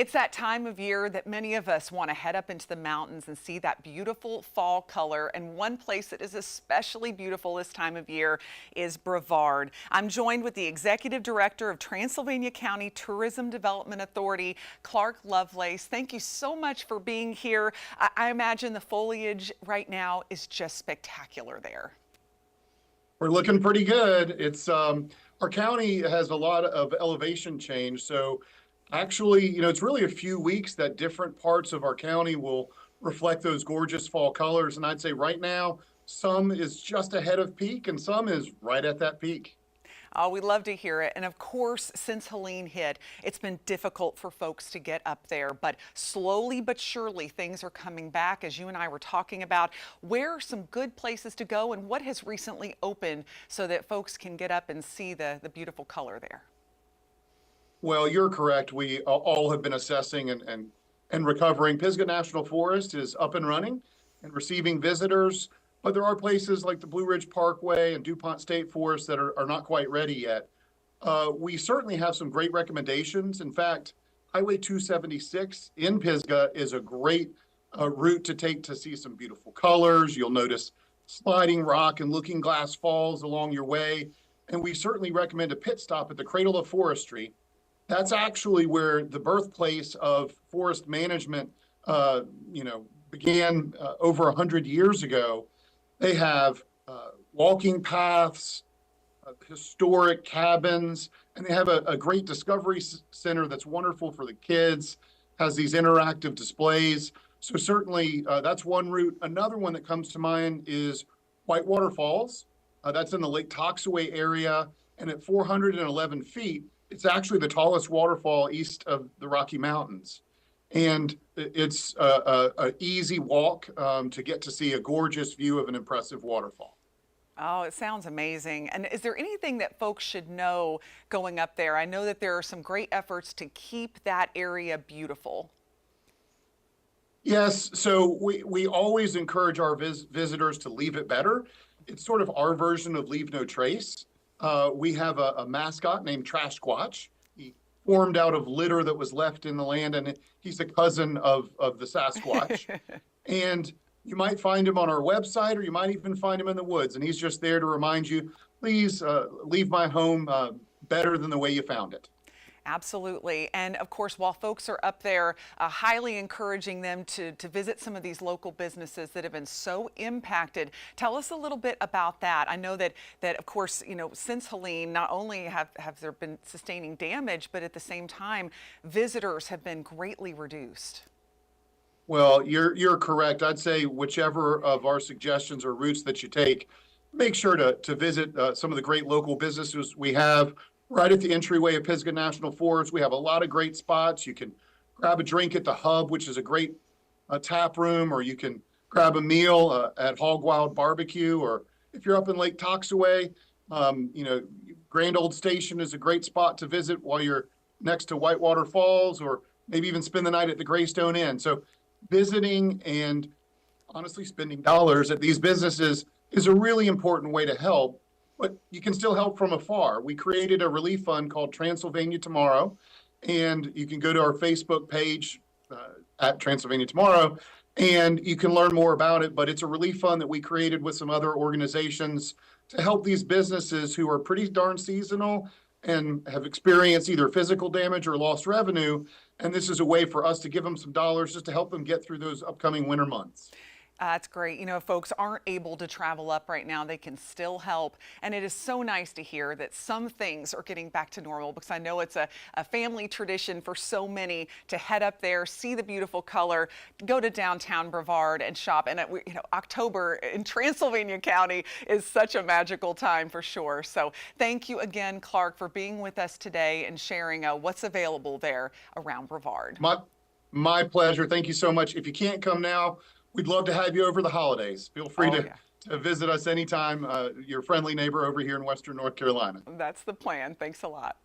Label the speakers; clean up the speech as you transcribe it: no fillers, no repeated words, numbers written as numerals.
Speaker 1: It's that time of year that many of us want to head up into the mountains and see that beautiful fall color. And one place that is especially beautiful this time of year is Brevard. I'm joined with the Executive Director of Transylvania County Tourism Development Authority, Clark Lovelace. Thank you so much for being here. I imagine the foliage right now is just spectacular there.
Speaker 2: We're looking pretty good. It's our county has a lot of elevation change, so actually, it's really a few weeks that different parts of our county will reflect those gorgeous fall colors. And I'd say right now, some is just ahead of peak and some is right at that peak.
Speaker 1: Oh, we love to hear it. And of course, since Helene hit, it's been difficult for folks to get up there. But slowly but surely, things are coming back, as you and I were talking about. Where are some good places to go and what has recently opened so that folks can get up and see the beautiful color there?
Speaker 2: Well, you're correct. We all have been assessing and recovering. Pisgah National Forest is up and running and receiving visitors, but there are places like the Blue Ridge Parkway and DuPont State Forest that are not quite ready yet. We certainly have some great recommendations. In fact, Highway 276 in Pisgah is a great route to take to see some beautiful colors. You'll notice sliding rock and looking glass falls along your way. And we certainly recommend a pit stop at the Cradle of Forestry. That's actually where the birthplace of forest management, began over 100 years ago. They have walking paths, historic cabins, and they have a great discovery center that's wonderful for the kids, has these interactive displays. So certainly that's one route. Another one that comes to mind is Whitewater Falls. That's in the Lake Toxaway area, and at 411 feet, it's actually the tallest waterfall east of the Rocky Mountains. And it's an easy walk to get to see a gorgeous view of an impressive waterfall.
Speaker 1: Oh, it sounds amazing. And is there anything that folks should know going up there? I know that there are some great efforts to keep that area beautiful.
Speaker 2: Yes, so we always encourage our visitors to leave it better. It's sort of our version of leave no trace. We have a mascot named Trash Squatch. He formed out of litter that was left in the land, and he's a cousin of the Sasquatch. And you might find him on our website, or you might even find him in the woods. And he's just there to remind you, please leave my home better than the way you found it.
Speaker 1: Absolutely. And of course, while folks are up there, highly encouraging them to visit some of these local businesses that have been so impacted. Tell us a little bit about that. I know that of course, since Helene, not only have there been sustaining damage, but at the same time, visitors have been greatly reduced.
Speaker 2: Well, you're correct. I'd say whichever of our suggestions or routes that you take, make sure to visit some of the great local businesses we have. Right at the entryway of Pisgah National Forest, we have a lot of great spots. You can grab a drink at the Hub, which is a great tap room, or you can grab a meal at Hog Wild Barbecue, or if you're up in Lake Toxaway, Grand Old Station is a great spot to visit while you're next to Whitewater Falls, or maybe even spend the night at the Greystone Inn. So visiting and honestly spending dollars at these businesses is a really important way to help. But you can still help from afar. We created a relief fund called Transylvania Tomorrow, and you can go to our Facebook page at Transylvania Tomorrow, and you can learn more about it. But it's a relief fund that we created with some other organizations to help these businesses who are pretty darn seasonal and have experienced either physical damage or lost revenue. And this is a way for us to give them some dollars just to help them get through those upcoming winter months.
Speaker 1: That's great. If folks aren't able to travel up right now, they can still help. And it is so nice to hear that some things are getting back to normal, because I know it's a family tradition for so many to head up there, see the beautiful color, go to downtown Brevard and shop. And October in Transylvania County is such a magical time for sure. So thank you again, Clark, for being with us today and sharing what's available there around Brevard.
Speaker 2: My pleasure. Thank you so much. If you can't come now, we'd love to have you over the holidays. Feel free to visit us anytime. Your friendly neighbor over here in Western North Carolina.
Speaker 1: That's the plan. Thanks a lot.